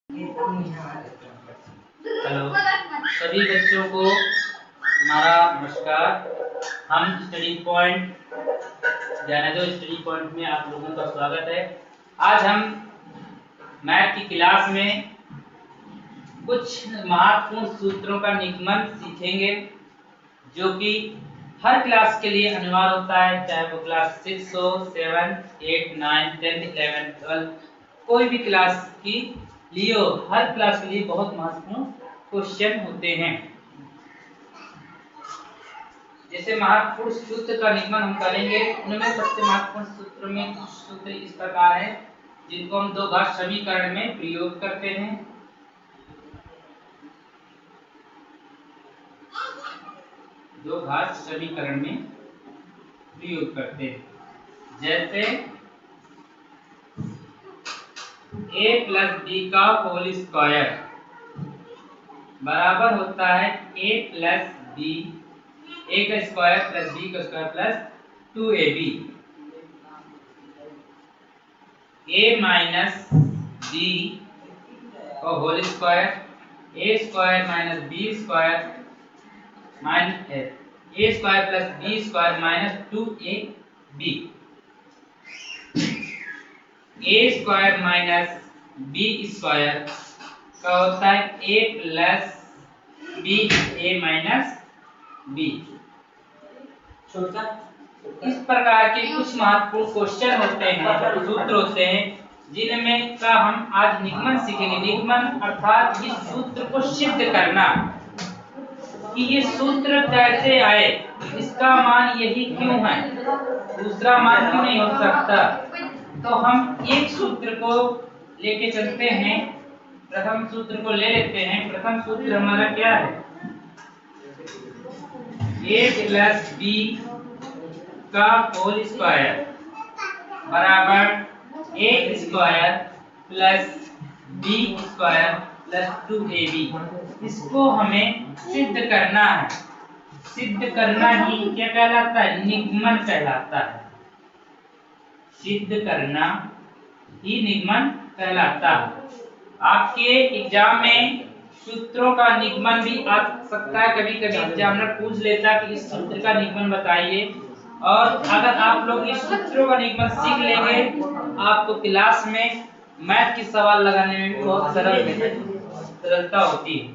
Hello सभी बच्चों को हमारा नमस्कार। हम स्टडी पॉइंट स्टडी पॉइंट में आप लोगों का स्वागत है। आज हम मैथ की क्लास में कुछ महत्वपूर्ण सूत्रों का निगमन सीखेंगे जो कि हर क्लास के लिए अनिवार्य होता है, चाहे वो क्लास 6 हो, 7, 8, 9, 10, 11, 12 कोई भी क्लास की लिए हो। हर क्लास के लिए बहुत महत्वपूर्ण क्वेश्चन होते हैं। जैसे महत्वपूर्ण सूत्र का निगमन हम करेंगे, उनमें सबसे महत्वपूर्ण सूत्र में कुछ सूत्र इस प्रकार है जिनको हम दो घात समीकरण में प्रयोग करते हैं। दो घात समीकरण में प्रयोग करते हैं, जैसे a प्लस बी का होल स्क्वायर बराबर होता है a प्लस बी, a का स्क्वायर प्लस b का square plus 2ab। a minus b का whole square, a square minus b square minus a square plus b square minus 2ab। a square minus b square का होता है a plus b a minus b। इस प्रकार के कुछ महत्वपूर्ण question होते हैं, सूत्र होते हैं जिनमें का हम आज निगमन सीखेंगे। निगमन अर्थात इस सूत्र को सिद्ध करना कि ये सूत्र कैसे आए, इसका मान यही क्यों है, दूसरा मान क्यों नहीं हो सकता। तो हम एक सूत्र को लेके चलते हैं, प्रथम सूत्र को ले लेते हैं। प्रथम सूत्र हमारा क्या है, a प्लस b का होल स्क्वायर बराबर a square plus b square plus 2ab। इसको हमें सिद्ध करना है। सिद्ध करना ही क्या कहलाता है, निगमन कहलाता है। सिद्ध करना ही निगमन कहलाता है। आपके एग्जाम में सूत्रों का निगमन भी आ सकता है, कभी कभी एग्जामिनर पूछ लेता है कि इस सूत्र का निगमन बताइए। और अगर आप लोग इस सूत्रों का निगमन सीख लेंगे, आपको क्लास में मैथ की सवाल लगाने में भी बहुत सरलता होती है।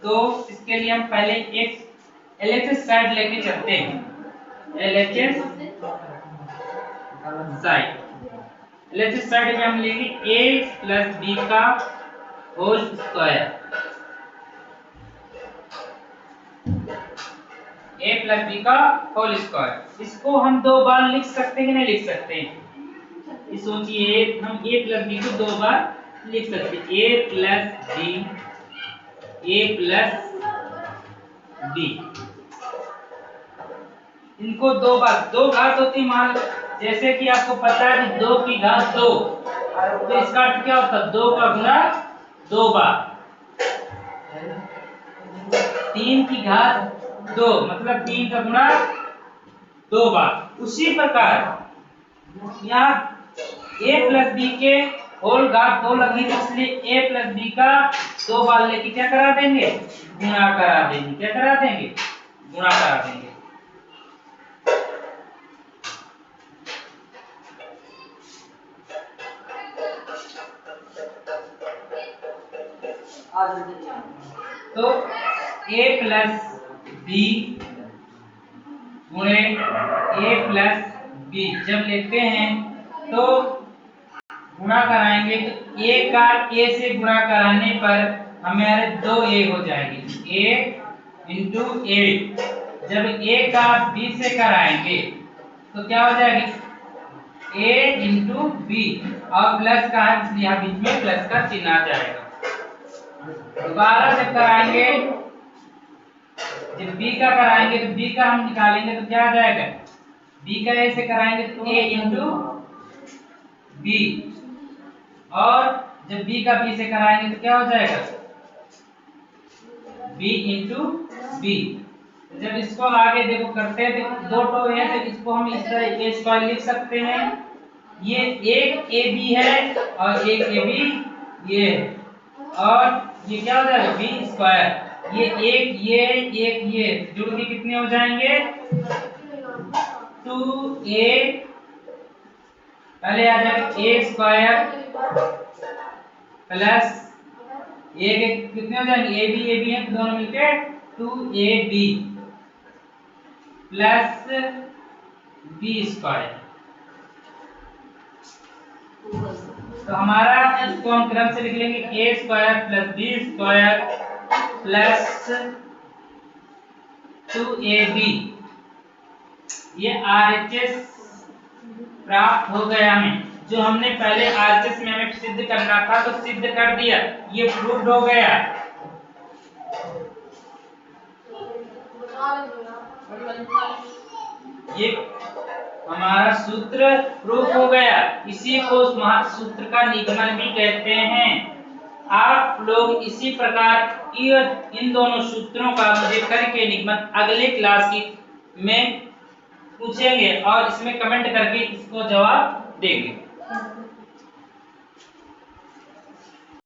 तो इसके लिए हम पहले एक LHS साइड लेके चलते हैं। LHS साइड, LHS साइड में हम लेंगे a प्लस b का whole square. a plus B का होल स्क्वायर, इसको हम दो बार लिख सकते हैं कि नहीं लिख सकते हैं। सोचिए, हम a प्लस बी को दो बार लिख सकते हैं, a plus B, a plus B. इनको दो बार, दो घात होती मान, जैसे कि आपको पता है कि 2 की घात 2, तो इसका अर्थ क्या होता है, 2 का गुणा 2 बार। 3 की घात 2 मतलब 3 का गुणा 2 बार। उसी प्रकार यहाँ a प्लस बी के होल घात 2 लगेगी, इसलिए a प्लस बी का 2 बार लेके क्या करा देंगे, गुणा करा देंगे। क्या करा देंगे, गुणा करा देंगे। तो a प्लस बी गुणे a प्लस बी जब लेते हैं तो गुणा कराएंगे, तो a का a से गुणा कराने पर हमारे 2a हो जाएगी, a इंटू a। जब a का b से कराएंगे तो क्या हो जाएगी, a इंटू बी, और प्लस का है यहाँ बीच में प्लस का चिन्ह आ जाएगा। दोबारा जब कराएंगे, जब b का कराएंगे तो b का हम निकालेंगे तो क्या आ जाएगा, b का a से कराएंगे तो a इंटू बी, और जब b का b से कराएंगे तो क्या हो जाएगा, b इंटू बी। जब इसको आगे देखो करते हैं तो दो टो है, तो इसको हम इस तरह a स्क्वायर लिख सकते हैं। ये एक ab है और एक ab ये है, और ये क्या हो जाएगा बी स्क्वायर, ये जुड़ के कितने हो जाएंगे 2a, पहले आ जाएगा a स्क्वायर प्लस ए के कितने हो जाएंगे ए बी है दोनों मिलके 2ab प्लस बी स्क्वायर। तो हमारा इसको हम क्रम से लिख लेंगे A square plus B square plus 2ab। ये RHS प्राप्त हो गया हमें, जो हमने पहले RHS में हमें सिद्ध करना था तो सिद्ध कर दिया, ये प्रूव्ड हो गया। ये हमारा सूत्र प्रूफ हो गया, इसी को उस महासूत्र का निगमन भी कहते हैं। आप लोग इसी प्रकार इन दोनों सूत्रों का मुझे करके निगमन अगले क्लास की में पूछेंगे और इसमें कमेंट करके इसको जवाब देंगे।